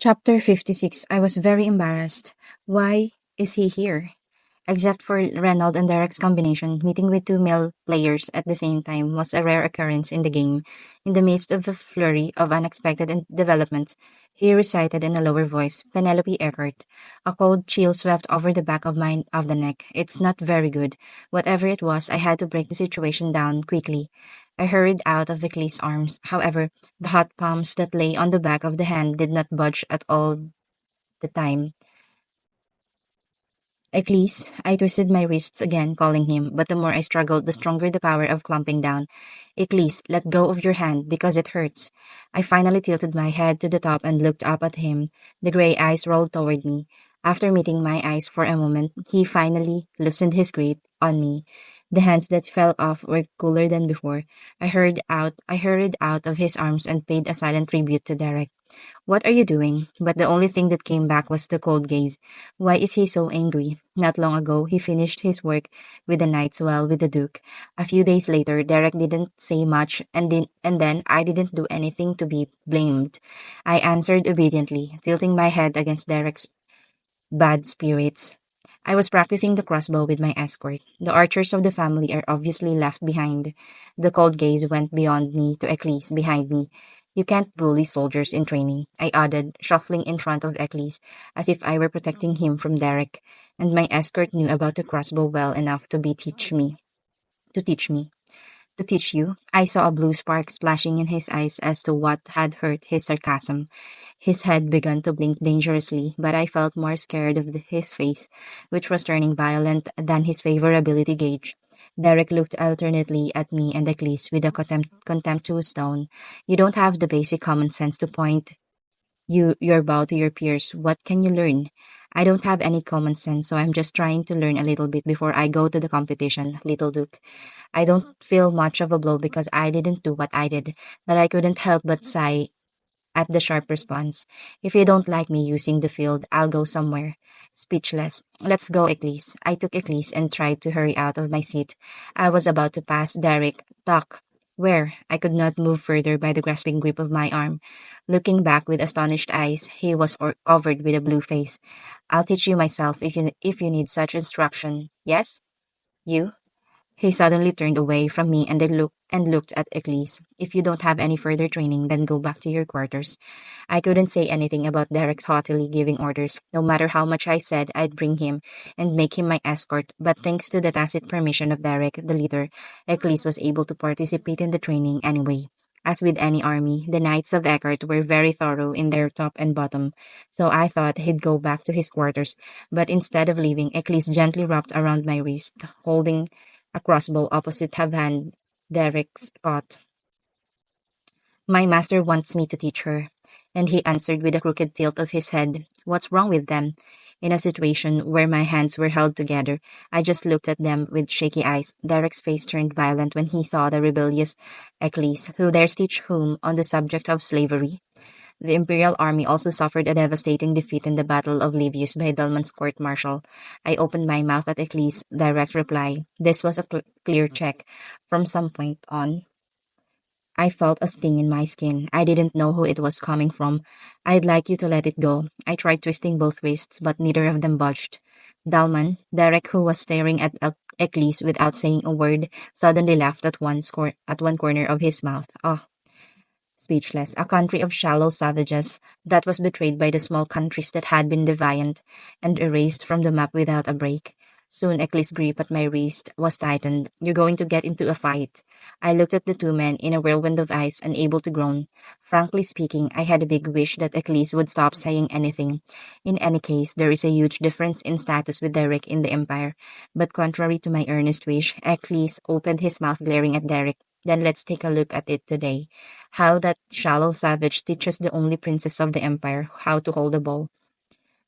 Chapter 56. I was very embarrassed. Why is he here? Except for Reynolds and Derek's combination, meeting with two male players at the same time was a rare occurrence in the game. In the midst of a flurry of unexpected developments, he recited in a lower voice, Penelope echoed. A cold chill swept over the back of the neck. It's not very good. Whatever it was, I had to break the situation down quickly. I hurried out of Vicky's arms. However, the hot palms that lay on the back of the hand did not budge at all the time. Eccles, I twisted my wrists again, calling him, but the more I struggled, the stronger the power of clamping down. Eccles, let go of your hand, because it hurts. I finally tilted my head to the top and looked up at him. The gray eyes rolled toward me. After meeting my eyes for a moment, he finally loosened his grip on me. The hands that fell off were cooler than before. I hurried out of his arms and paid a silent tribute to Derek. What are you doing? But the only thing that came back was the cold gaze. Why is he so angry? Not long ago, he finished his work with the Knight's Well with the Duke. A few days later, Derek didn't say much, and then I didn't do anything to be blamed. I answered obediently, tilting my head against Derek's bad spirits. I was practicing the crossbow with my escort. The archers of the family are obviously left behind. The cold gaze went beyond me to Eccles behind me. You can't bully soldiers in training, I added, shuffling in front of Eccles, as if I were protecting him from Derek, and my escort knew about the crossbow well enough to teach me. To teach you, I saw a blue spark splashing in his eyes as to what had hurt his sarcasm. His head began to blink dangerously, but I felt more scared of his face, which was turning violent, than his favorability gauge. Derek looked alternately at me and Eccles with a contemptuous tone. You don't have the basic common sense to point your bow to your peers. What can you learn? I don't have any common sense, so I'm just trying to learn a little bit before I go to the competition, little Duke. I don't feel much of a blow because I didn't do what I did, but I couldn't help but sigh at the sharp response. If you don't like me using the field, I'll go somewhere. Speechless. Let's go, Eccles. I took Eccles and tried to hurry out of my seat. I was about to pass Derek. Tuck. Where? I could not move further by the grasping grip of my arm. Looking back with astonished eyes, he was covered with a blue face. I'll teach you myself if you need such instruction. Yes? You? He suddenly turned away from me and looked at Eccles. If you don't have any further training, then go back to your quarters. I couldn't say anything about Derek's haughtily giving orders, no matter how much I said I'd bring him and make him my escort, but thanks to the tacit permission of Derek, the leader, Eccles was able to participate in the training anyway. As with any army, the Knights of Eckhart were very thorough in their top and bottom, so I thought he'd go back to his quarters, but instead of leaving, Eccles gently wrapped around my wrist, holding a crossbow opposite Havan Derek's cot. My master wants me to teach her. And he answered with a crooked tilt of his head. What's wrong with them? In a situation where my hands were held together, I just looked at them with shaky eyes. Derek's face turned violent when he saw the rebellious Eccles, who dares teach whom on the subject of slavery. The Imperial Army also suffered a devastating defeat in the Battle of Livius by Delman's court-martial. I opened my mouth at Eccles' direct reply. This was a clear check. From some point on, I felt a sting in my skin. I didn't know who it was coming from. I'd like you to let it go. I tried twisting both wrists, but neither of them budged. Dalman, Derek, who was staring at Eccles without saying a word, suddenly laughed at one corner of his mouth. Ah, speechless, a country of shallow savages that was betrayed by the small countries that had been defiant and erased from the map without a break. Soon Eccles' grip at my wrist was tightened. You're going to get into a fight. I looked at the two men in a whirlwind of eyes, unable to groan. Frankly speaking, I had a big wish that Eccles would stop saying anything. In any case, there is a huge difference in status with Derek in the Empire. But contrary to my earnest wish, Eccles opened his mouth glaring at Derek. Then let's take a look at it today. How that shallow savage teaches the only princess of the Empire how to hold a bow.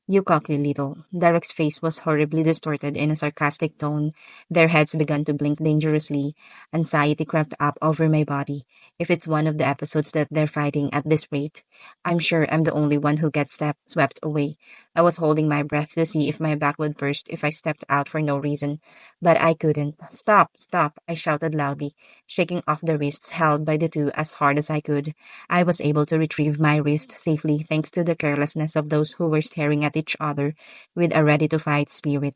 You cocky little. Derek's face was horribly distorted in a sarcastic tone. Their heads began to blink dangerously. Anxiety crept up over my body. If it's one of the episodes that they're fighting at this rate, I'm sure I'm the only one who gets swept away. I was holding my breath to see if my back would burst if I stepped out for no reason, but I couldn't. Stop, stop, I shouted loudly, shaking off the wrists held by the two as hard as I could. I was able to retrieve my wrist safely thanks to the carelessness of those who were staring at each other with a ready to fight spirit.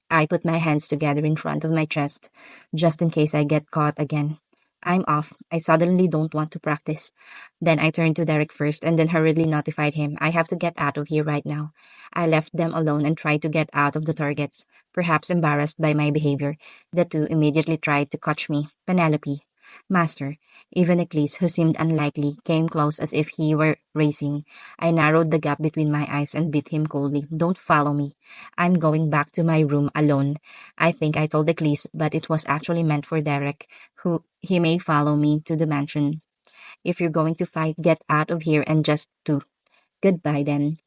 I put my hands together in front of my chest, just in case I get caught again. I'm off. I suddenly don't want to practice. Then I turned to Derek first and then hurriedly notified him. I have to get out of here right now. I left them alone and tried to get out of the targets, perhaps embarrassed by my behavior. The two immediately tried to catch me. Penelope. Master. Even Eclipse, who seemed unlikely, came close as if he were racing. I narrowed the gap between my eyes and bit him coldly. Don't follow me. I'm going back to my room alone. I think I told Eclipse, but it was actually meant for Derek, who he may follow me to the mansion. If you're going to fight, get out of here and just do. Goodbye then.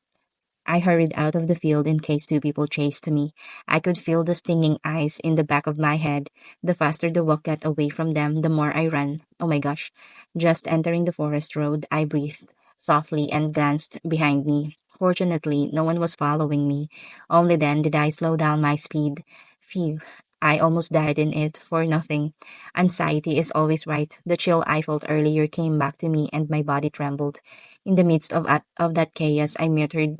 I hurried out of the field in case two people chased me. I could feel the stinging eyes in the back of my head. The faster the walk got away from them, the more I ran. Oh my gosh. Just entering the forest road, I breathed softly and glanced behind me. Fortunately, no one was following me. Only then did I slow down my speed. Phew. I almost died in it for nothing. Anxiety is always right. The chill I felt earlier came back to me and my body trembled. In the midst of that chaos, I muttered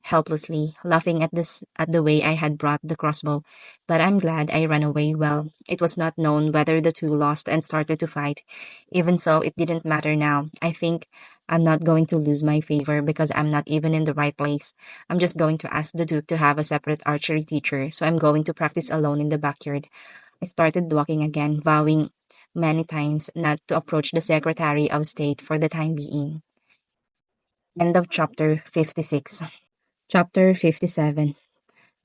helplessly, laughing at the way I had brought the crossbow. But I'm glad I ran away well. It was not known whether the two lost and started to fight. Even so, it didn't matter now. I think I'm not going to lose my favor because I'm not even in the right place. I'm just going to ask the Duke to have a separate archery teacher, so I'm going to practice alone in the backyard. I started walking again, vowing many times not to approach the Secretary of State for the time being. End of chapter 56. Chapter 57.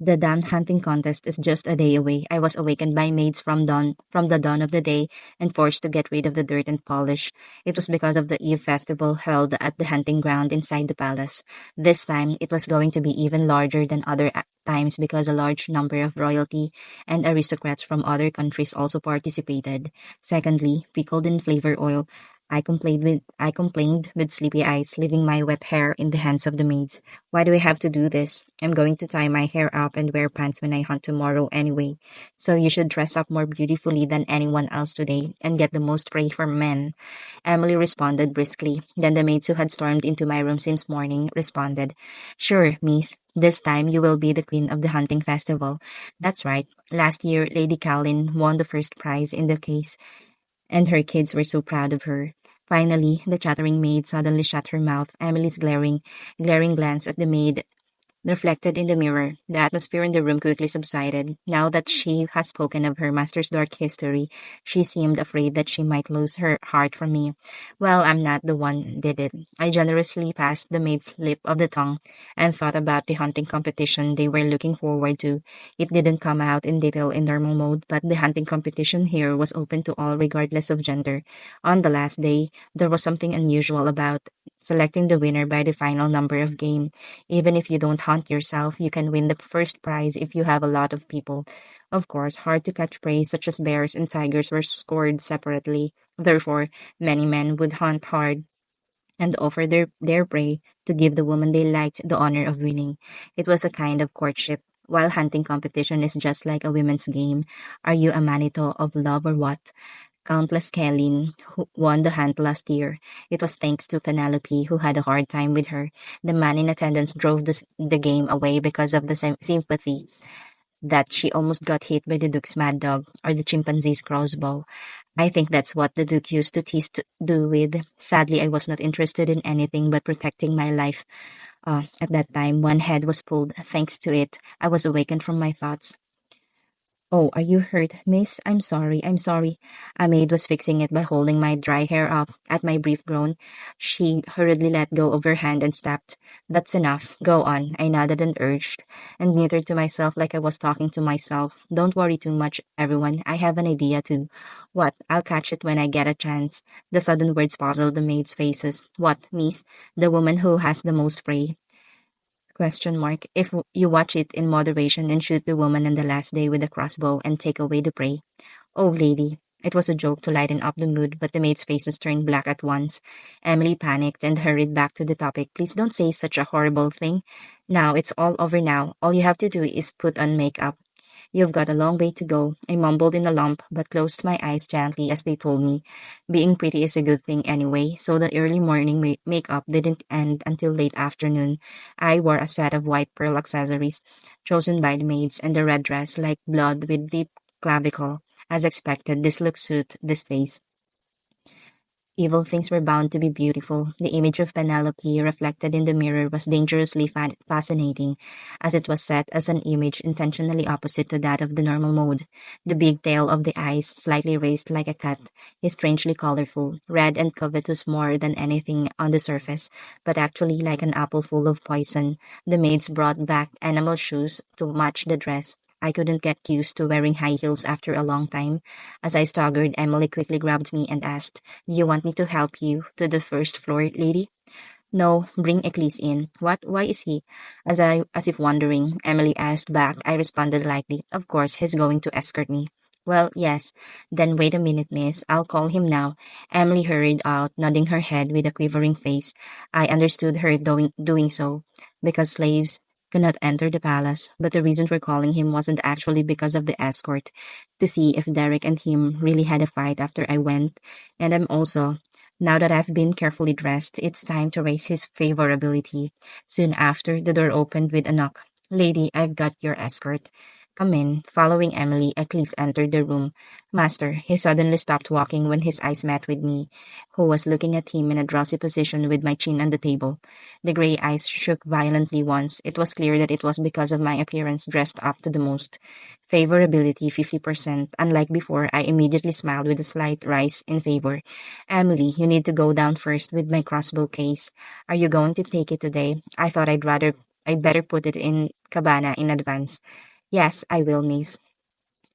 The dawn hunting contest is just a day away. I was awakened by maids from the dawn of the day and forced to get rid of the dirt and polish. It was because of the Eve festival held at the hunting ground inside the palace. This time it was going to be even larger than other times because a large number of royalty and aristocrats from other countries also participated. Secondly, pickled in flavor oil. I complained with sleepy eyes, leaving my wet hair in the hands of the maids. Why do I have to do this? I'm going to tie my hair up and wear pants when I hunt tomorrow anyway. So you should dress up more beautifully than anyone else today and get the most prey from men. Emily responded briskly. Then the maids who had stormed into my room since morning responded. Sure, miss. This time you will be the queen of the hunting festival. That's right. Last year, Lady Cowlin won the first prize in the case, and her kids were so proud of her. Finally, the chattering maid suddenly shut her mouth. Emily's glaring glance at the maid reflected in the mirror. The atmosphere in the room quickly subsided. Now that she has spoken of her master's dark history, she seemed afraid that she might lose her heart for me. Well, I'm not the one did it. I generously passed the maid's slip of the tongue and thought about the hunting competition they were looking forward to. It didn't come out in detail in normal mode, but the hunting competition here was open to all regardless of gender. On the last day, there was something unusual about selecting the winner by the final number of game. Even if you don't hunt yourself, you can win the first prize if you have a lot of people. Of course, hard to catch prey such as bears and tigers were scored separately. Therefore, many men would hunt hard and offer their prey to give the woman they liked the honor of winning. It was a kind of courtship. While hunting competition is just like a women's game, are you a manito of love or what? Countess Kaelin, who won the hunt last year. It was thanks to Penelope, who had a hard time with her. The man in attendance drove the game away because of the sympathy that she almost got hit by the Duke's mad dog or the chimpanzee's crossbow. I think that's what the Duke used to tease to do with. Sadly, I was not interested in anything but protecting my life. At that time, one head was pulled. Thanks to it, I was awakened from my thoughts. Oh, are you hurt, miss? I'm sorry, I'm sorry. A maid was fixing it by holding my dry hair up. At my brief groan, she hurriedly let go of her hand and stepped. That's enough. Go on. I nodded and urged, and muttered to myself like I was talking to myself. Don't worry too much, everyone. I have an idea too. What? I'll catch it when I get a chance. The sudden words puzzled the maids' faces. What, miss? The woman who has the most prey? Question mark. If you watch it in moderation and shoot the woman on the last day with a crossbow and take away the prey. Oh, lady. It was a joke to lighten up the mood, but the maids' faces turned black at once. Emily panicked and hurried back to the topic. Please don't say such a horrible thing. Now, it's all over now. All you have to do is put on makeup. You've got a long way to go. I mumbled in a lump, but closed my eyes gently as they told me. Being pretty is a good thing anyway, so the early morning makeup didn't end until late afternoon. I wore a set of white pearl accessories, chosen by the maids, and a red dress like blood with deep clavicle. As expected, this look suited this face. Evil things were bound to be beautiful. The image of Penelope reflected in the mirror was dangerously fascinating, as it was set as an image intentionally opposite to that of the normal mode. The big tail of the eyes, slightly raised like a cat, is strangely colorful, red and covetous more than anything on the surface, but actually like an apple full of poison. The maids brought back enamel shoes to match the dress. I couldn't get used to wearing high heels after a long time. As I staggered, Emily quickly grabbed me and asked, do you want me to help you to the first floor, lady? No, bring Eclipse in. What? Why is he? As if wondering, Emily asked back. I responded lightly. Of course, he's going to escort me. Well, yes. Then wait a minute, miss. I'll call him now. Emily hurried out, nodding her head with a quivering face. I understood her doing so, because slaves cannot enter the palace, but the reason for calling him wasn't actually because of the escort, to see if Derek and him really had a fight after I went, and I'm also now that I've been carefully dressed, it's time to raise his favorability. Soon after, the door opened with a knock. Lady, I've got your escort. Come in. Following Emily, Eccles entered the room. Master, he suddenly stopped walking when his eyes met with me, who was looking at him in a drowsy position with my chin on the table. The gray eyes shook violently once. It was clear that it was because of my appearance dressed up to the most. Favorability 50%. Unlike before, I immediately smiled with a slight rise in favor. Emily, you need to go down first with my crossbow case. Are you going to take it today? I thought I'd better put it in cabana in advance. Yes, I will, miss.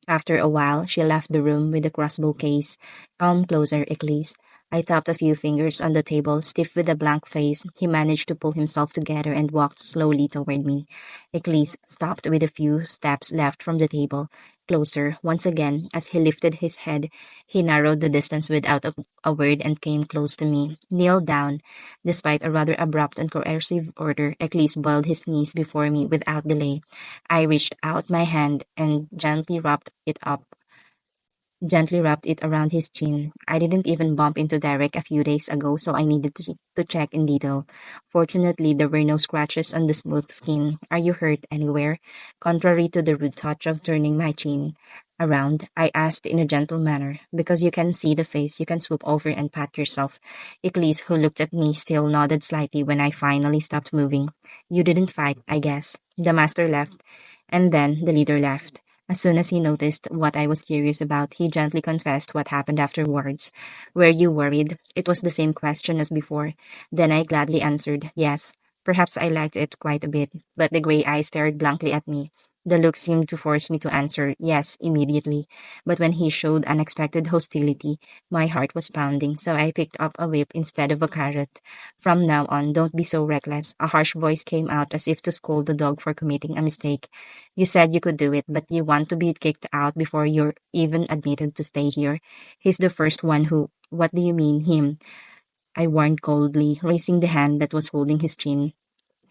After a while, she left the room with the crossbow case. Come closer, Eccles. I tapped a few fingers on the table. Stiff with a blank face, he managed to pull himself together and walked slowly toward me. Eccles stopped with a few steps left from the table. Closer, once again, as he lifted his head, he narrowed the distance without a word and came close to me. Kneel down. Despite a rather abrupt and coercive order, Eccles boiled his knees before me without delay. I reached out my hand and gently wrapped it around his chin. I didn't even bump into Derek a few days ago, so I needed to check in detail. Fortunately, there were no scratches on the smooth skin. Are you hurt anywhere? Contrary to the rude touch of turning my chin around, I asked in a gentle manner. Because you can see the face, you can swoop over and pat yourself. Iklis, who looked at me, still nodded slightly when I finally stopped moving. You didn't fight, I guess. The master left, and then the leader left. As soon as he noticed what I was curious about, he gently confessed what happened afterwards. Were you worried? It was the same question as before. Then I gladly answered, yes. Perhaps I liked it quite a bit, but the gray eyes stared blankly at me. The look seemed to force me to answer yes immediately, but when he showed unexpected hostility, my heart was pounding, so I picked up a whip instead of a carrot. From now on, don't be so reckless. A harsh voice came out as if to scold the dog for committing a mistake. You said you could do it, but you want to be kicked out before you're even admitted to stay here. He's the first one who. What do you mean, him? I warned coldly, raising the hand that was holding his chin.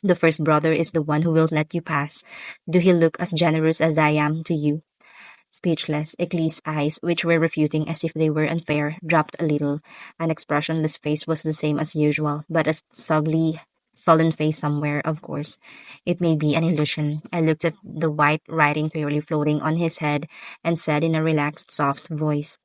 The first brother is the one who will let you pass. Do he look as generous as I am to you? Speechless, Eclipse's eyes, which were refuting as if they were unfair, dropped a little. An expressionless face was the same as usual, but a sullen face somewhere, of course. It may be an illusion. I looked at the white writing clearly floating on his head and said in a relaxed, soft voice,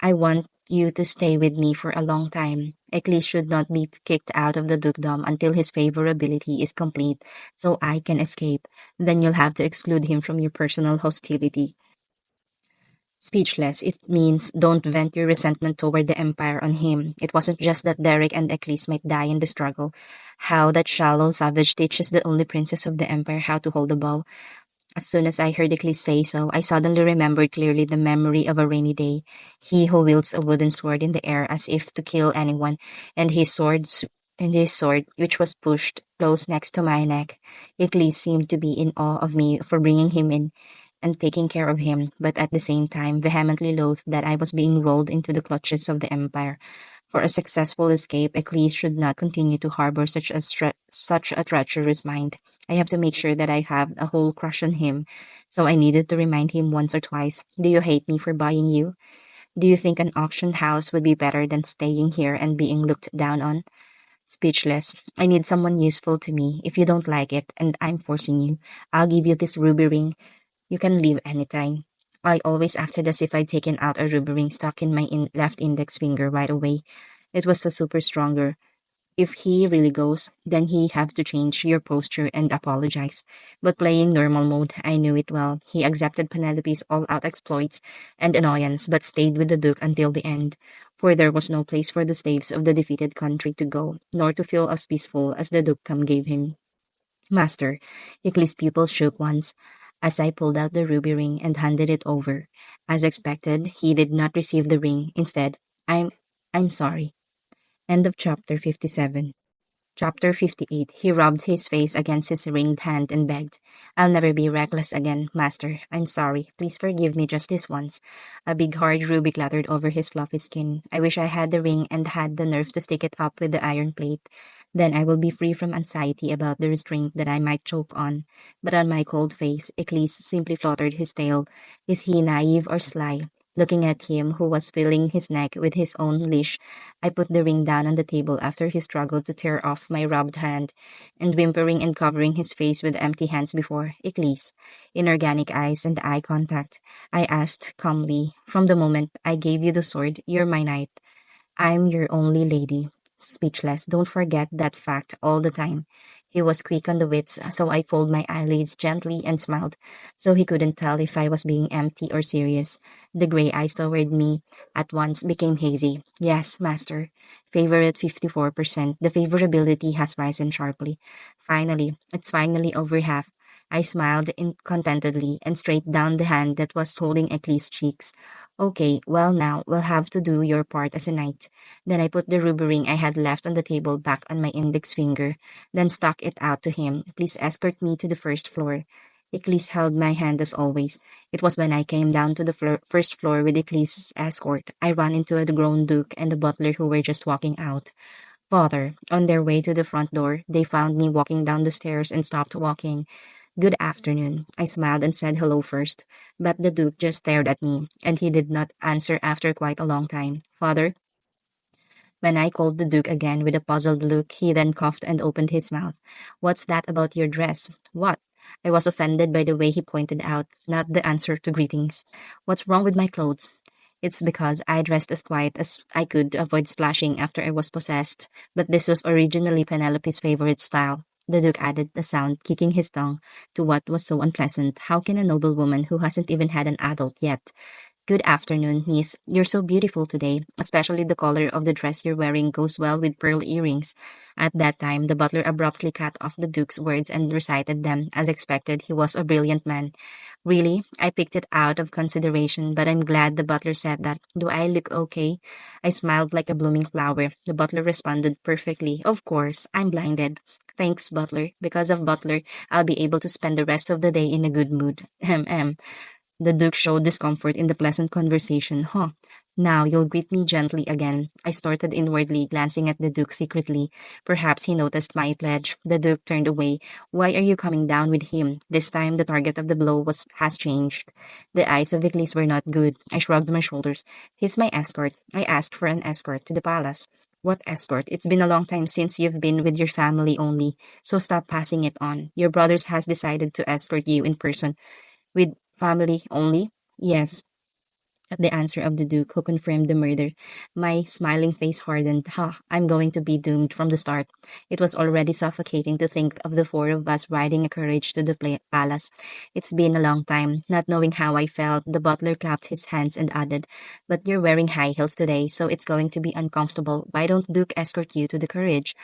I want you to stay with me for a long time. Eclipse should not be kicked out of the dukedom until his favorability is complete, so I can escape. Then you'll have to exclude him from your personal hostility. Speechless, it means don't vent your resentment toward the Empire on him. It wasn't just that Derek and Eccles might die in the struggle. How that shallow savage teaches the only princess of the Empire how to hold a bow. As soon as I heard Eccles say so, I suddenly remembered clearly the memory of a rainy day. He who wields a wooden sword in the air as if to kill anyone, and his sword, which was pushed close next to my neck. Eccles seemed to be in awe of me for bringing him in and taking care of him, but at the same time vehemently loathed that I was being rolled into the clutches of the Empire. For a successful escape, Eccles should not continue to harbor such a treacherous mind. I have to make sure that I have a whole crush on him, so I needed to remind him once or twice. Do you hate me for buying you? Do you think an auction house would be better than staying here and being looked down on? Speechless. I need someone useful to me. If you don't like it, and I'm forcing you, I'll give you this ruby ring. You can leave anytime. I always acted as if I'd taken out a ruby ring stuck in my left index finger right away. It was a super stronger. If he really goes, then he have to change your posture and apologize. But playing normal mode, I knew it well. He accepted Penelope's all-out exploits and annoyance, but stayed with the Duke until the end. For there was no place for the slaves of the defeated country to go, nor to feel as peaceful as the dukedom gave him. Master, Ickley's pupil shook once, as I pulled out the ruby ring and handed it over. As expected, he did not receive the ring. Instead, I'm sorry. End of chapter 57. Chapter 58. He rubbed his face against his ringed hand and begged, I'll never be reckless again, Master. I'm sorry. Please forgive me just this once. A big hard ruby clattered over his fluffy skin. I wish I had the ring and had the nerve to stick it up with the iron plate. Then I will be free from anxiety about the restraint that I might choke on. But on my cold face, Eclise simply fluttered his tail. Is he naive or sly? Looking at him, who was filling his neck with his own leash, I put the ring down on the table after he struggled to tear off my rubbed hand, and whimpering and covering his face with empty hands before Eclise. In organic eyes and eye contact, I asked calmly, From the moment I gave you the sword, you're my knight. I'm your only lady. Speechless, don't forget that fact all the time. He was quick on the wits, so I folded my eyelids gently and smiled, so he couldn't tell if I was being empty or serious. The gray eyes toward me at once became hazy. Yes, master. Favorite 54%. The favorability has risen sharply. Finally, it's finally over half. I smiled contentedly and straight down the hand that was holding Eclipse's cheeks. Okay, well now, we'll have to do your part as a knight. Then I put the ruby ring I had left on the table back on my index finger, then stuck it out to him. Please escort me to the first floor. Eclise held my hand as always. It was when I came down to the first floor with Eclise's escort. I ran into the grown duke and the butler who were just walking out. Father, on their way to the front door, they found me walking down the stairs and stopped walking. Good afternoon. I smiled and said hello first, but the Duke just stared at me, and he did not answer after quite a long time. Father? When I called the Duke again with a puzzled look, he then coughed and opened his mouth. What's that about your dress? What? I was offended by the way he pointed out, not the answer to greetings. What's wrong with my clothes? It's because I dressed as quiet as I could to avoid splashing after I was possessed, but this was originally Penelope's favorite style. The Duke added the sound, kicking his tongue, to what was so unpleasant. How can a noble woman who hasn't even had an adult yet? Good afternoon, Miss. You're so beautiful today. Especially the color of the dress you're wearing goes well with pearl earrings. At that time, the butler abruptly cut off the Duke's words and recited them. As expected, he was a brilliant man. Really? I picked it out of consideration, but I'm glad the butler said that. Do I look okay? I smiled like a blooming flower. The butler responded perfectly. Of course, I'm blinded. Thanks, Butler. Because of Butler, I'll be able to spend the rest of the day in a good mood. Ahem. The Duke showed discomfort in the pleasant conversation. Huh. Now you'll greet me gently again. I snorted inwardly, glancing at the Duke secretly. Perhaps he noticed my pledge. The Duke turned away. Why are you coming down with him? This time the target of the blow has changed. The eyes of Iclis were not good. I shrugged my shoulders. He's my escort. I asked for an escort to the palace. What escort? It's been a long time since you've been with your family only, so stop passing it on. Your brothers has decided to escort you in person. With family only? Yes, at the answer of the Duke, who confirmed the murder. My smiling face hardened. Ha, I'm going to be doomed from the start. It was already suffocating to think of the four of us riding a carriage to the palace. It's been a long time. Not knowing how I felt, the butler clapped his hands and added, But you're wearing high heels today, so it's going to be uncomfortable. Why don't Duke escort you to the carriage?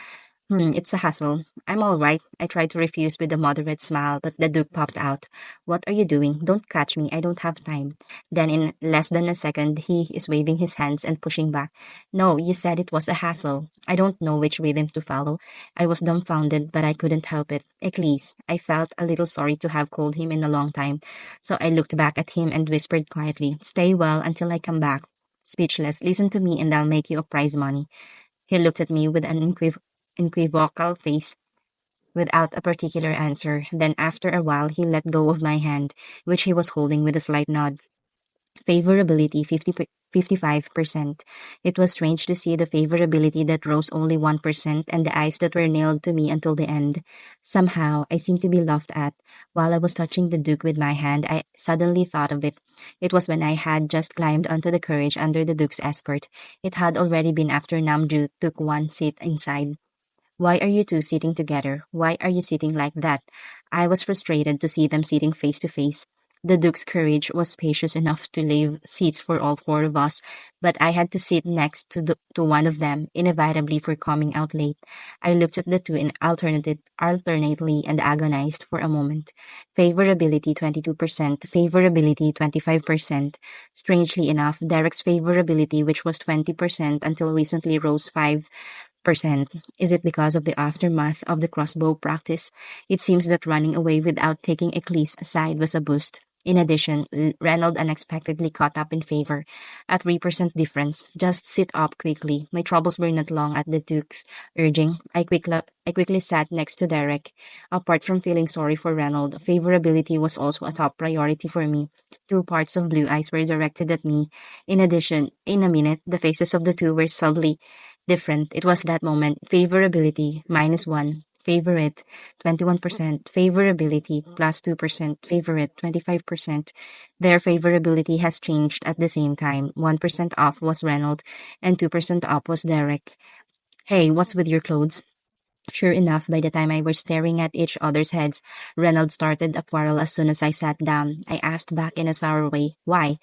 It's a hassle. I'm all right. I tried to refuse with a moderate smile, but the Duke popped out. What are you doing? Don't catch me. I don't have time. Then, in less than a second, he is waving his hands and pushing back. No, you said it was a hassle. I don't know which rhythm to follow. I was dumbfounded, but I couldn't help it. At least, I felt a little sorry to have called him in a long time. So I looked back at him and whispered quietly, Stay well until I come back. Speechless, listen to me and I'll make you a prize money. He looked at me with an equivocal face without a particular answer. Then, after a while, he let go of my hand, which he was holding with a slight nod. Favorability 55%. It was strange to see the favorability that rose only 1% and the eyes that were nailed to me until the end. Somehow, I seemed to be laughed at. While I was touching the Duke with my hand, I suddenly thought of it. It was when I had just climbed onto the carriage under the Duke's escort. It had already been after Namju took one seat inside. Why are you two sitting together? Why are you sitting like that? I was frustrated to see them sitting face to face. The Duke's carriage was spacious enough to leave seats for all four of us, but I had to sit next to one of them, inevitably for coming out late. I looked at the two in alternately and agonized for a moment. Favorability 22%, favorability 25%. Strangely enough, Derek's favorability, which was 20% until recently, rose 5%. Is it because of the aftermath of the crossbow practice? It seems that running away without taking Eccles aside was a boost. In addition, Reynold unexpectedly caught up in favor. A 3% difference. Just sit up quickly. My troubles were not long at the Duke's urging. I quickly sat next to Derek. Apart from feeling sorry for Reynold, favorability was also a top priority for me. Two parts of blue eyes were directed at me. In addition, in a minute, the faces of the two were subtly different. It was that moment. Favorability -1. Favorite 21%. Favorability +2%. Favorite 25%. Their favorability has changed at the same time. 1% off was Reynolds and 2% off was Derek. Hey, what's with your clothes? Sure enough, by the time I were staring at each other's heads, Reynolds started a quarrel as soon as I sat down. I asked back in a sour way, why?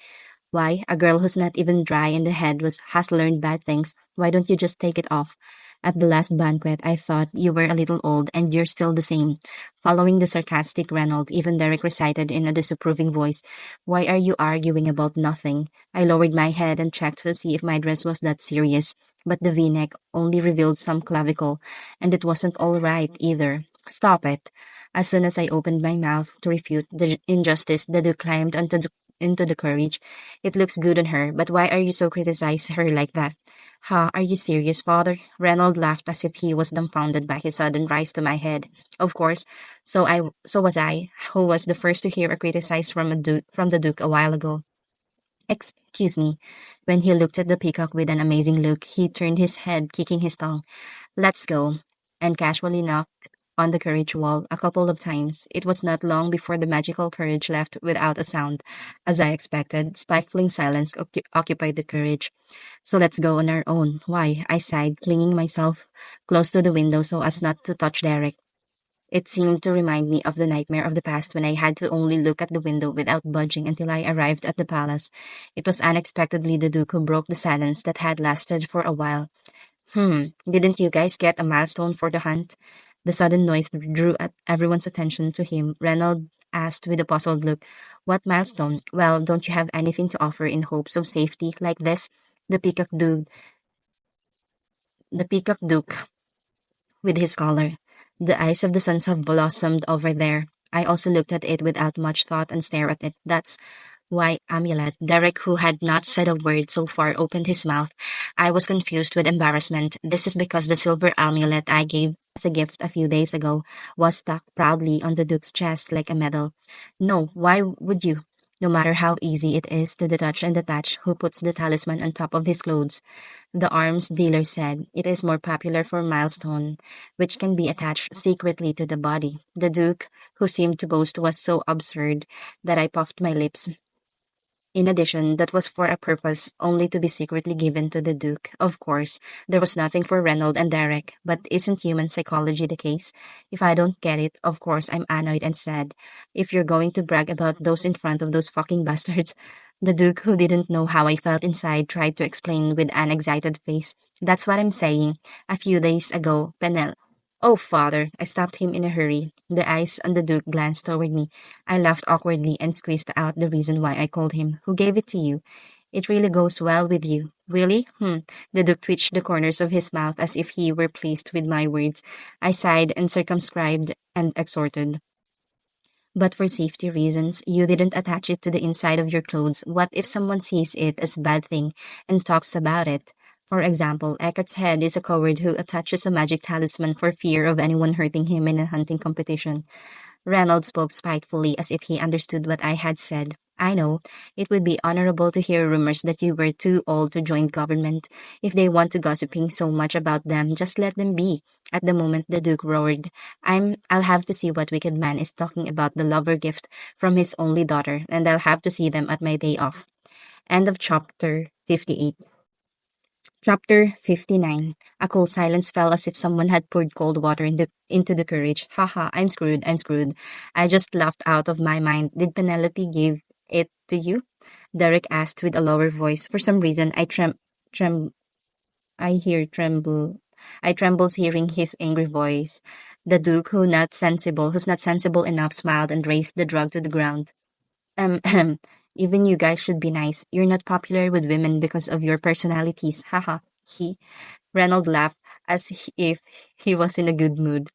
Why, a girl who's not even dry in the head has learned bad things. Why don't you just take it off? At the last banquet, I thought you were a little old and you're still the same. Following the sarcastic Reynolds, even Derek recited in a disapproving voice, Why are you arguing about nothing? I lowered my head and checked to see if my dress was that serious, but the V-neck only revealed some clavicle, and it wasn't all right either. Stop it. As soon as I opened my mouth to refute the injustice, the Duke climbed into the carriage. It looks good on her, but why are you so criticize her like that? Ha, are you serious, father? Reynold laughed as if he was dumbfounded by his sudden rise to my head. Of course, so was I, who was the first to hear a criticize from the Duke a while ago. Excuse me. When he looked at the peacock with an amazing look, he turned his head, kicking his tongue. Let's go, and casually knocked on the carriage wall a couple of times. It was not long before the magical carriage left without a sound. As I expected, stifling silence occupied the carriage. So let's go on our own. Why? I sighed, clinging myself close to the window so as not to touch Derek. It seemed to remind me of the nightmare of the past when I had to only look at the window without budging until I arrived at the palace. It was unexpectedly the Duke who broke the silence that had lasted for a while. Didn't you guys get a milestone for the hunt? The sudden noise drew everyone's attention to him. Reynolds asked with a puzzled look, What milestone? Well, don't you have anything to offer in hopes of safety like this? The peacock dude, the peacock duke with his collar. The eyes of the sons have blossomed over there. I also looked at it without much thought and stared at it. That's why amulet. Derek, who had not said a word so far, opened his mouth. I was confused with embarrassment. This is because the silver amulet I gave as a gift a few days ago was stuck proudly on the Duke's chest like a medal. No, why would you? No matter how easy it is to detach and detach, who puts the talisman on top of his clothes? The arms dealer said it is more popular for milestone, which can be attached secretly to the body. The Duke, who seemed to boast, was so absurd that I puffed my lips. In addition, that was for a purpose only to be secretly given to the Duke. Of course, there was nothing for Reynold and Derek, but isn't human psychology the case? If I don't get it, of course I'm annoyed and sad. If you're going to brag about those in front of those fucking bastards. The Duke, who didn't know how I felt inside, tried to explain with an excited face. That's what I'm saying. A few days ago, Oh, father, I stopped him in a hurry. The eyes on the Duke glanced toward me. I laughed awkwardly and squeezed out the reason why I called him. Who gave it to you? It really goes well with you. Really? Hmm. The Duke twitched the corners of his mouth as if he were pleased with my words. I sighed and circumscribed and exhorted. But for safety reasons, you didn't attach it to the inside of your clothes. What if someone sees it as a bad thing and talks about it? For example, Eckhart's head is a coward who attaches a magic talisman for fear of anyone hurting him in a hunting competition. Reynolds spoke spitefully as if he understood what I had said. I know. It would be honorable to hear rumors that you were too old to join government. If they want to gossiping so much about them, just let them be. At the moment the Duke roared, I'll have to see what wicked man is talking about the lover gift from his only daughter, and I'll have to see them at my day off. End of chapter 58. Chapter 59. A cold silence fell as if someone had poured cold water into the courage. Haha, I'm screwed, I'm screwed. I just laughed out of my mind. Did Penelope give it to you? Derek asked with a lower voice. For some reason, trem, I hear tremble. I trembles hearing his angry voice. The Duke, who's not sensible enough, smiled and raised the drug to the ground. Ahem. Even you guys should be nice. You're not popular with women because of your personalities. Haha. He Reynolds laughed if he was in a good mood.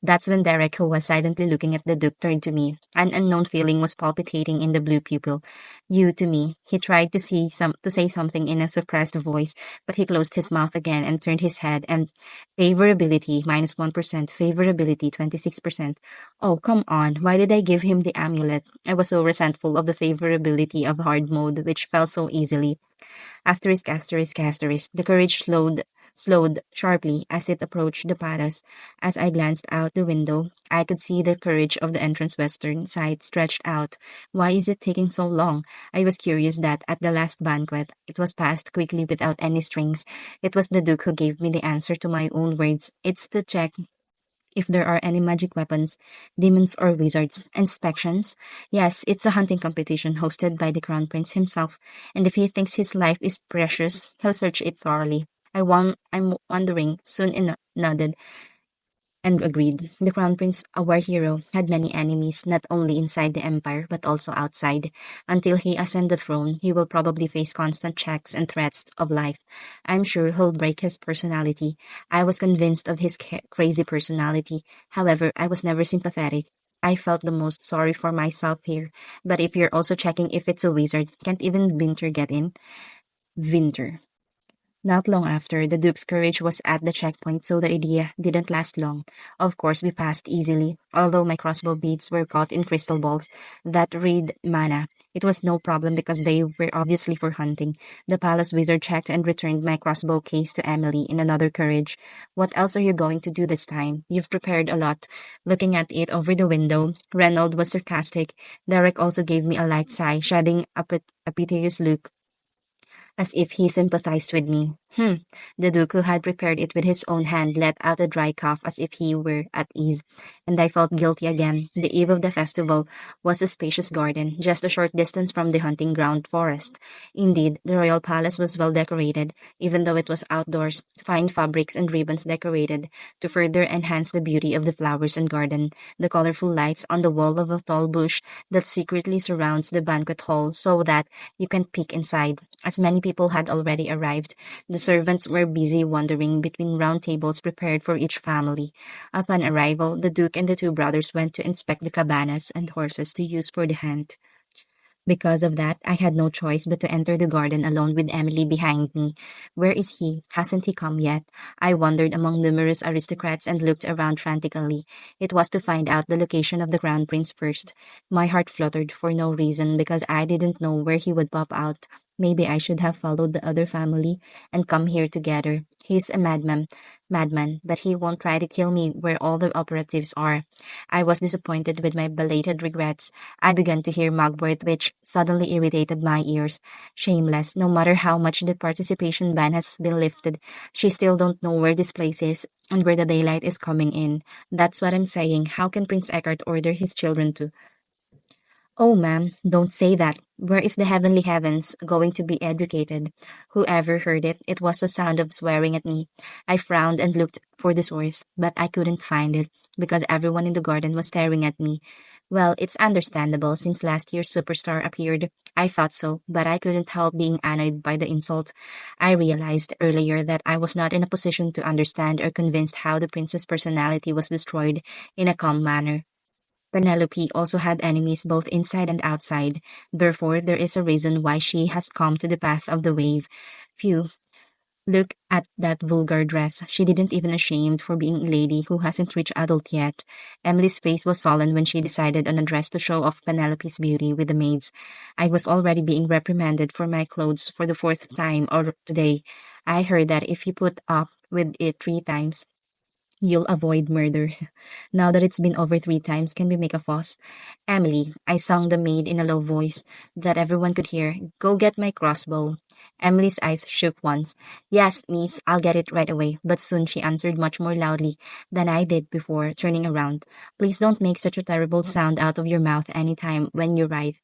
That's when Derek, who was silently looking at the Duke, turned to me. An unknown feeling was palpitating in the blue pupil. You to me. He tried to say something in a suppressed voice, but he closed his mouth again and turned his head. And favorability -1%, favorability 26%. Oh, come on! Why did I give him the amulet? I was so resentful of the favorability of hard mode, which fell so easily. Asterisk, asterisk, asterisk. The carriage slowed sharply as it approached the palace. As I glanced out the window, I could see the carriage of the entrance western side stretched out. Why is it taking so long? I was curious that at the last banquet, it was passed quickly without any strings. It was the Duke who gave me the answer to my own words. It's to check if there are any magic weapons, demons or wizards. Inspections? Yes, it's a hunting competition hosted by the Crown Prince himself, and if he thinks his life is precious, he'll search it thoroughly. I'm wondering, nodded and agreed. The Crown Prince, a war hero, had many enemies, not only inside the empire, but also outside. Until he ascend the throne, he will probably face constant checks and threats of life. I'm sure he'll break his personality. I was convinced of his crazy personality. However, I was never sympathetic. I felt the most sorry for myself here. But if you're also checking if it's a wizard, can't even Winter get in? Winter. Not long after, the Duke's courage was at the checkpoint, so the idea didn't last long. Of course, we passed easily, although my crossbow beads were caught in crystal balls that read mana. It was no problem because they were obviously for hunting. The palace wizard checked and returned my crossbow case to Emily in another carriage. What else are you going to do this time? You've prepared a lot. Looking at it over the window, Reynold was sarcastic. Derek also gave me a light sigh, shedding a piteous look as if he sympathized with me. The Duke, who had prepared it with his own hand, let out a dry cough as if he were at ease, and I felt guilty again. The eve of the festival was a spacious garden, just a short distance from the hunting ground forest. Indeed, the royal palace was well decorated, even though it was outdoors. Fine fabrics and ribbons decorated to further enhance the beauty of the flowers and garden. The colorful lights on the wall of a tall bush that secretly surrounds the banquet hall so that you can peek inside. As many people had already arrived, the servants were busy wandering between round tables prepared for each family. Upon arrival, the Duke and the two brothers went to inspect the cabanas and horses to use for the hunt. Because of that, I had no choice but to enter the garden alone with Emily behind me. Where is he? Hasn't he come yet? I wandered among numerous aristocrats and looked around frantically. It was to find out the location of the crown prince first. My heart fluttered for no reason because I didn't know where he would pop out. Maybe I should have followed the other family and come here together. He's a madman, but he won't try to kill me where all the operatives are. I was disappointed with my belated regrets. I began to hear mugwort which suddenly irritated my ears. Shameless, no matter how much the participation ban has been lifted, she still don't know where this place is and where the daylight is coming in. That's what I'm saying. How can Prince Eckhart order his children to Oh, ma'am, don't say that. Where is the heavenly heavens going to be educated? Whoever heard it, it was a sound of swearing at me. I frowned and looked for the source, but I couldn't find it because everyone in the garden was staring at me. Well, it's understandable since last year's superstar appeared. I thought so, but I couldn't help being annoyed by the insult. I realized earlier that I was not in a position to understand or convinced how the prince's personality was destroyed in a calm manner. Penelope also had enemies both inside and outside. Therefore, there is a reason why she has come to the path of the wave. Phew, look at that vulgar dress. She didn't even ashamed for being a lady who hasn't reached adult yet. Emily's face was sullen when she decided on a dress to show off Penelope's beauty with the maids. I was already being reprimanded for my clothes for the fourth time or today. I heard that if you put up with it 3 times, you'll avoid murder. Now that it's been over 3 times, can we make a fuss? Emily, I sung the maid in a low voice that everyone could hear. Go get my crossbow. Emily's eyes shook once. Yes, miss, I'll get it right away. But soon she answered much more loudly than I did before, turning around. Please don't make such a terrible sound out of your mouth any time when you write.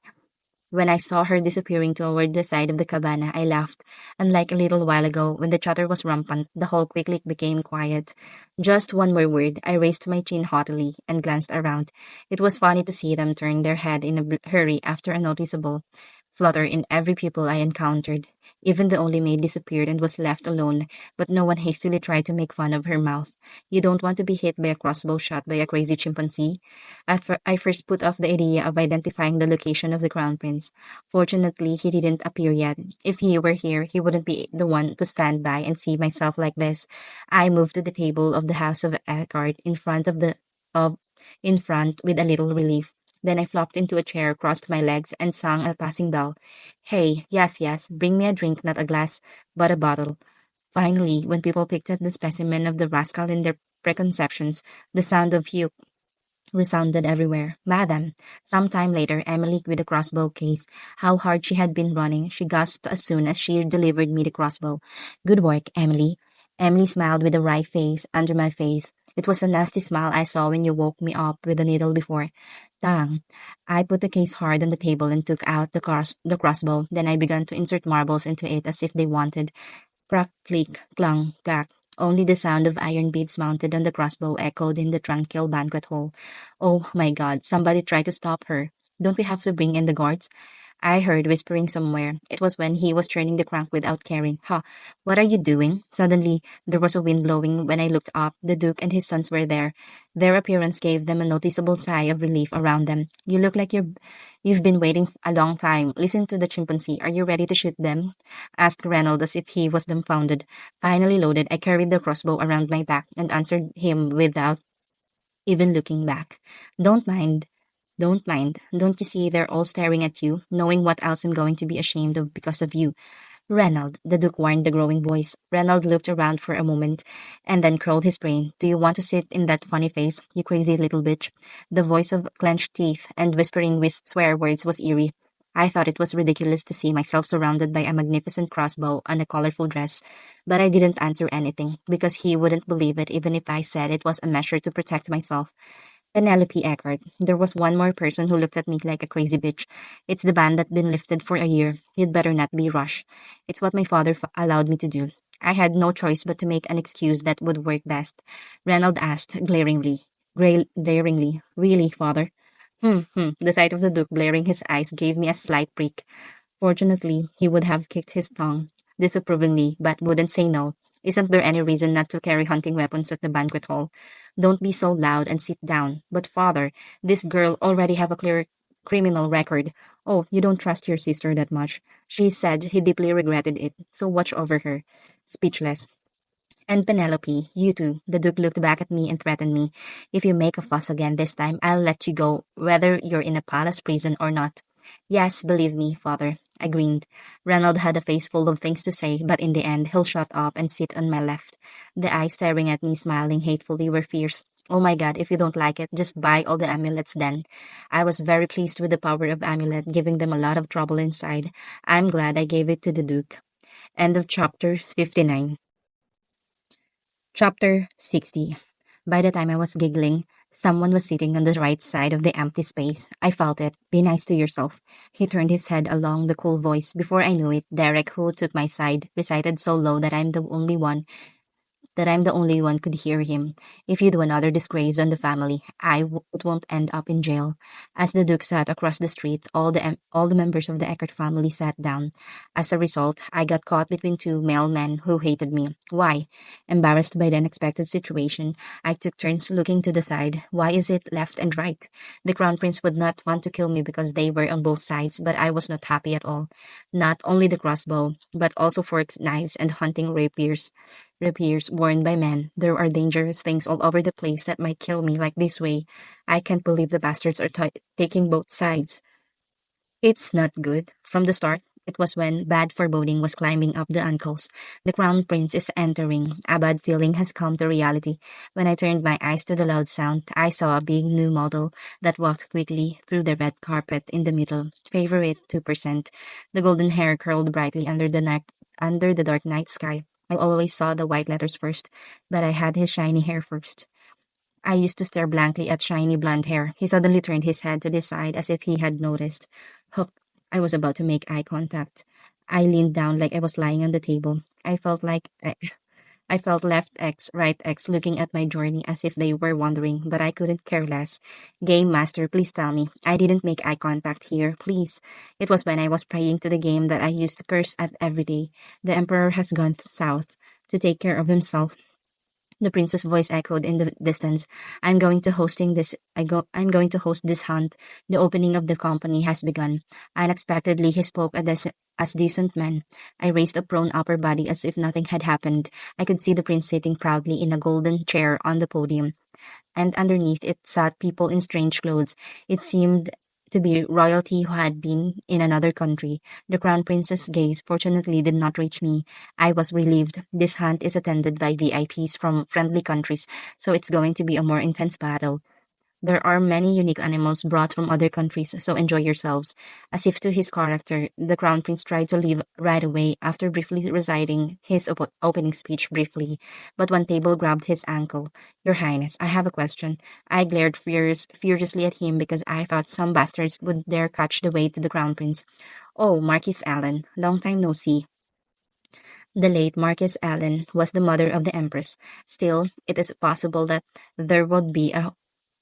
When I saw her disappearing toward the side of the cabana, I laughed. Unlike a little while ago, when the chatter was rampant, the hall quickly became quiet. Just one more word. I raised my chin haughtily and glanced around. It was funny to see them turn their head in a hurry after a noticeable flutter in every pupil I encountered. Even the only maid disappeared and was left alone, but no one hastily tried to make fun of her mouth. You don't want to be hit by a crossbow shot by a crazy chimpanzee. I first put off the idea of identifying the location of the crown prince. Fortunately, he didn't appear yet. If he were here, he wouldn't be the one to stand by and see myself like this. I moved to the table of the house of Eckhart of in front with a little relief. Then I flopped into a chair, crossed my legs, and sang a passing bell. Hey, yes, yes, bring me a drink, not a glass, but a bottle. Finally, when people picked at the specimen of the rascal in their preconceptions, the sound of fugue resounded everywhere. Madam. Some time later, Emily with the crossbow case. How hard she had been running, she gasped as soon as she delivered me the crossbow. Good work, Emily. Emily smiled with a wry face under my face. It was a nasty smile I saw when you woke me up with a needle before. Dang. I put the case hard on the table and took out the crossbow. Then I began to insert marbles into it as if they wanted. Crack, click, clang, clack. Only the sound of iron beads mounted on the crossbow echoed in the tranquil banquet hall. Oh my God, somebody try to stop her. Don't we have to bring in the guards? I heard whispering somewhere. It was when he was turning the crank without caring. Ha! What are you doing? Suddenly, there was a wind blowing. When I looked up, the Duke and his sons were there. Their appearance gave them a noticeable sigh of relief around them. You look like you've been waiting a long time. Listen to the chimpanzee. Are you ready to shoot them? Asked Reynolds as if he was dumbfounded. Finally loaded, I carried the crossbow around my back and answered him without even looking back. Don't mind. Don't mind. Don't you see they're all staring at you, knowing what else I'm going to be ashamed of because of you? Reynold, the Duke warned the growing voice. Reynold looked around for a moment and then curled his brain. Do you want to sit in that funny face, you crazy little bitch? The voice of clenched teeth and whispering swear words was eerie. I thought it was ridiculous to see myself surrounded by a magnificent crossbow and a colorful dress, but I didn't answer anything because he wouldn't believe it even if I said it was a measure to protect myself. Penelope Eckert. There was one more person who looked at me like a crazy bitch. It's the ban that's been lifted for a year. You'd better not be rushed. It's what my father allowed me to do. I had no choice but to make an excuse that would work best. Reynald asked glaringly, really, father? The sight of the Duke blaring his eyes gave me a slight prick. Fortunately, he would have kicked his tongue disapprovingly, but wouldn't say no. Isn't there any reason not to carry hunting weapons at the banquet hall? Don't be so loud and sit down. But father, this girl already have a clear criminal record. Oh, you don't trust your sister that much. She said he deeply regretted it, so watch over her. Speechless. And Penelope, you too. The Duke looked back at me and threatened me. If you make a fuss again this time, I'll let you go, whether you're in a palace prison or not. Yes, believe me, father. I grinned. Ronald had a face full of things to say, but in the end, he'll shut up and sit on my left. The eyes staring at me, smiling hatefully, were fierce. Oh my god, if you don't like it, just buy all the amulets then. I was very pleased with the power of amulet, giving them a lot of trouble inside. I'm glad I gave it to the Duke. End of chapter 59. Chapter 60. By the time I was giggling, Someone was sitting on the right side of the empty space. I felt it. Be nice to yourself. He turned his head along the cool voice. Before I knew it, Derek, who took my side, recited so low that I'm the only one could hear him. If you do another disgrace on the family, it won't end up in jail. As the Duke sat across the street, all the members of the Eckert family sat down. As a result, I got caught between two male men who hated me. Why? Embarrassed by the unexpected situation, I took turns looking to the side. Why is it left and right? The Crown Prince would not want to kill me because they were on both sides, but I was not happy at all. Not only the crossbow, but also forks, knives, and hunting rapiers worn by men. There are dangerous things all over the place that might kill me like this way. I can't believe the bastards are taking both sides. It's not good. From the start, it was when bad foreboding was climbing up the ankles. The crown prince is entering. A bad feeling has come to reality. When I turned my eyes to the loud sound, I saw a big new model that walked quickly through the red carpet in the middle. Favorite 2%. The golden hair curled brightly under the dark night sky. I always saw the white letters first, but I had his shiny hair first. I used to stare blankly at shiny blonde hair. He suddenly turned his head to the side as if he had noticed. Hook. I was about to make eye contact. I leaned down like I was lying on the table. I felt left X, right X looking at my journey as if they were wondering, but I couldn't care less. Game master, please tell me. I didn't make eye contact here, please. It was when I was praying to the game that I used to curse at every day. The emperor has gone south to take care of himself. The prince's voice echoed in the distance. I'm going to host this hunt. The opening of the company has begun. Unexpectedly he spoke as decent man. I raised a prone upper body as if nothing had happened. I could see the prince sitting proudly in a golden chair on the podium, and underneath it sat people in strange clothes. It seemed to be royalty who had been in another country. The crown prince's gaze fortunately did not reach me. I was relieved. This hunt is attended by VIPs from friendly countries, so it's going to be a more intense battle. There are many unique animals brought from other countries, so enjoy yourselves. As if to his character, the Crown Prince tried to leave right away after briefly reciting his opening speech briefly, but one table grabbed his ankle. Your Highness, I have a question. I glared furiously at him because I thought some bastards would dare catch the way to the Crown Prince. Oh, Marquis Allen, long time no see. The late Marquis Allen was the mother of the Empress. Still, it is possible that there would be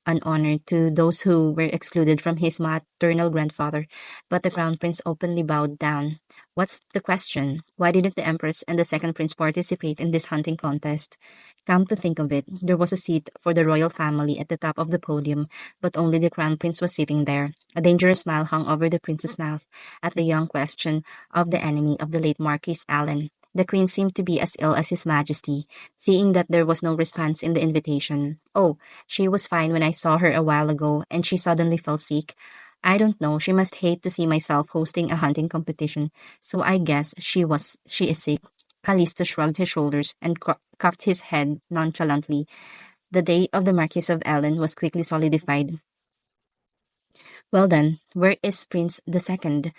an honor to those who were excluded from his maternal grandfather, but the crown prince openly bowed down. What's the question? Why didn't the empress and the second prince participate in this hunting contest? Come to think of it, there was a seat for the royal family at the top of the podium, but only the crown prince was sitting there. A dangerous smile hung over the prince's mouth at the young question of the enemy of the late Marquis Allen. The queen seemed to be as ill as his majesty, seeing that there was no response in the invitation. Oh, she was fine when I saw her a while ago, and she suddenly fell sick. I don't know, she must hate to see myself hosting a hunting competition, so I guess she is sick. Callisto shrugged his shoulders and cocked his head nonchalantly. The day of the Marquis of Ellen was quickly solidified. Well then, where is the second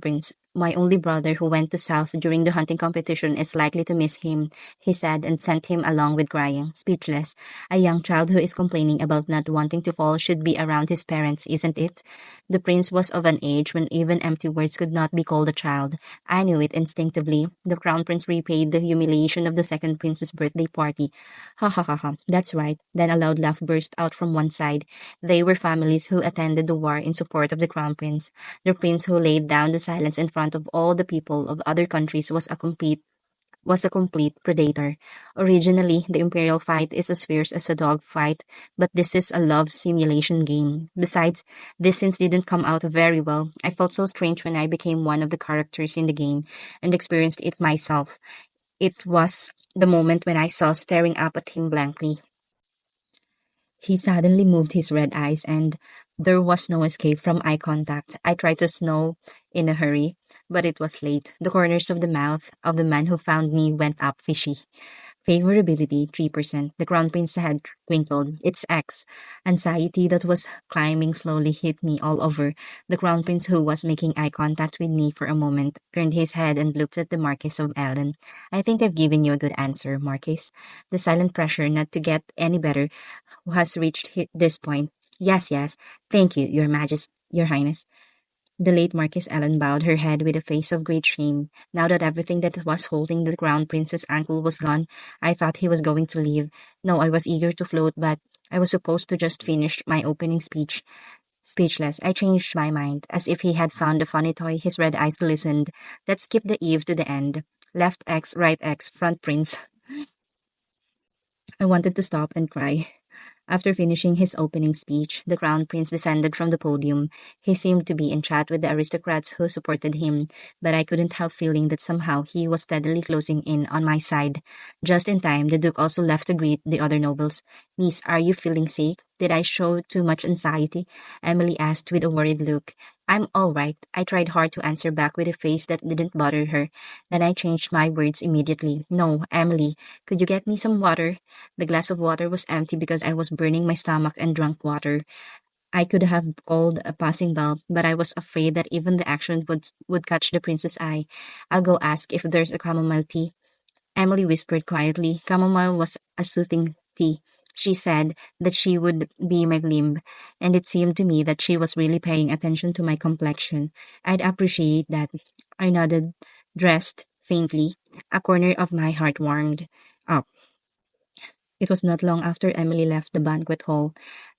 prince? My only brother who went to South during the hunting competition is likely to miss him, he said, and sent him along with crying, speechless. A young child who is complaining about not wanting to fall should be around his parents, isn't it? The prince was of an age when even empty words could not be called a child. I knew it instinctively. The crown prince repaid the humiliation of the second prince's birthday party. Ha ha ha ha, that's right. Then a loud laugh burst out from one side. They were families who attended the war in support of the crown prince. The prince who laid down the silence in front of all the people of other countries was a complete predator. Originally, the imperial fight is as fierce as a dog fight, but this is a love simulation game. Besides, these scenes didn't come out very well. I felt so strange when I became one of the characters in the game and experienced it myself. It was the moment when I saw staring up at him blankly. He suddenly moved his red eyes, and there was no escape from eye contact. I tried to snow in a hurry, but it was late. The corners of the mouth of the man who found me went up fishy. Favorability 3%. The crown prince head twinkled. It's X. Anxiety that was climbing slowly hit me all over. The crown prince, who was making eye contact with me for a moment, turned his head and looked at the Marquis of Ellen. I think I've given you a good answer, Marquis. The silent pressure not to get any better has reached this point. Yes, yes. Thank you, Your Highness. The late Marquis Ellen bowed her head with a face of great shame. Now that everything that was holding the crown prince's ankle was gone, I thought he was going to leave. No, I was eager to float, but I was supposed to just finish my opening speech. Speechless, I changed my mind. As if he had found a funny toy, his red eyes glistened. Let's skip the Eve to the end. Left X, right X, front prince. I wanted to stop and cry. After finishing his opening speech, the crown prince descended from the podium. He seemed to be in chat with the aristocrats who supported him, but I couldn't help feeling that somehow he was steadily closing in on my side. Just in time, the duke also left to greet the other nobles. Niece, are you feeling sick? Did I show too much anxiety? Emily asked with a worried look. I'm all right. I tried hard to answer back with a face that didn't bother her. Then I changed my words immediately. No, Emily, could you get me some water? The glass of water was empty because I was burning my stomach and drank water. I could have called a passing bell, but I was afraid that even the action would catch the prince's eye. I'll go ask if there's a chamomile tea. Emily whispered quietly. Chamomile was a soothing tea. She said that she would be my limb, and it seemed to me that she was really paying attention to my complexion. I'd appreciate that. I nodded, dressed faintly. A corner of my heart warmed up. It was not long after Emily left the banquet hall.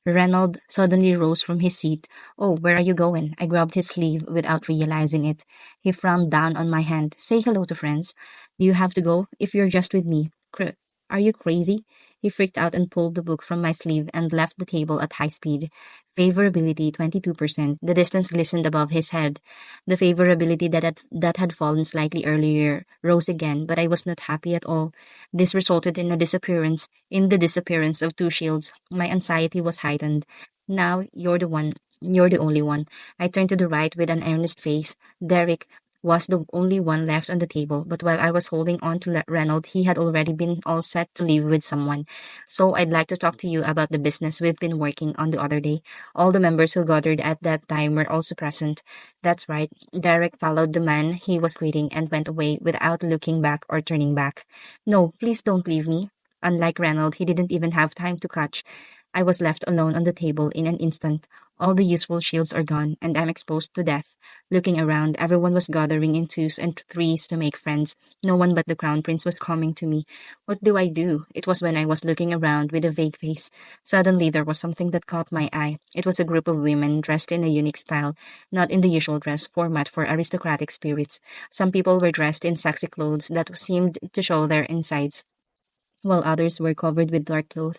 Reynold suddenly rose from his seat. Oh, where are you going? I grabbed his sleeve without realizing it. He frowned down on my hand. Say hello to friends. Do you have to go? If you're just with me. Are you crazy? He freaked out and pulled the book from my sleeve and left the table at high speed. Favorability 22%. The distance glistened above his head. The favorability that had fallen slightly earlier rose again, but I was not happy at all. This resulted in the disappearance of two shields. My anxiety was heightened. Now you're the only one. I turned to the right with an earnest face. Derek was the only one left on the table, but while I was holding on to Reynold, he had already been all set to leave with someone. So I'd like to talk to you about the business we've been working on the other day. All the members who gathered at that time were also present. That's right. Derek followed the man he was greeting and went away without looking back or turning back. No, please don't leave me. Unlike Reynold, he didn't even have time to catch. I was left alone on the table in an instant. All the useful shields are gone, and I'm exposed to death. Looking around, everyone was gathering in twos and threes to make friends. No one but the crown prince was coming to me. What do I do? It was when I was looking around with a vague face. Suddenly, there was something that caught my eye. It was a group of women dressed in a unique style, not in the usual dress format for aristocratic spirits. Some people were dressed in sexy clothes that seemed to show their insides, while others were covered with dark clothes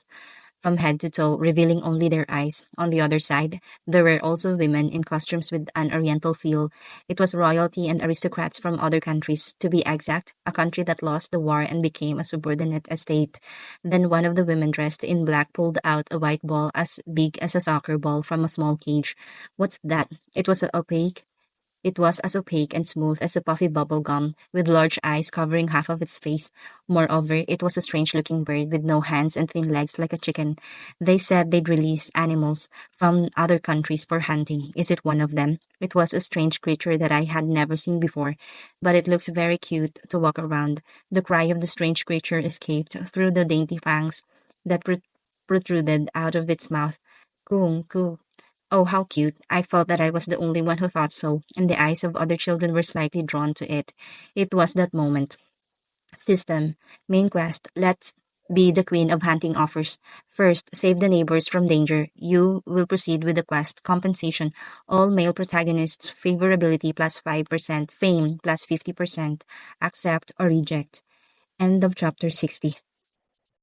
from head to toe, revealing only their eyes. On the other side, there were also women in costumes with an oriental feel. It was royalty and aristocrats from other countries, to be exact, a country that lost the war and became a subordinate state. Then one of the women dressed in black pulled out a white ball as big as a soccer ball from a small cage. What's that? It was as opaque and smooth as a puffy bubble gum, with large eyes covering half of its face. Moreover, it was a strange-looking bird with no hands and thin legs like a chicken. They said they'd release animals from other countries for hunting. Is it one of them? It was a strange creature that I had never seen before, but it looks very cute to walk around. The cry of the strange creature escaped through the dainty fangs that protruded out of its mouth. Coon, coo. Oh, how cute. I felt that I was the only one who thought so, and the eyes of other children were slightly drawn to it. It was that moment. System. Main quest. Let's be the queen of hunting offers. First, save the neighbors from danger. You will proceed with the quest. Compensation. All male protagonists. Favorability plus 5%. Fame plus 50%. Accept or reject. End of chapter 60.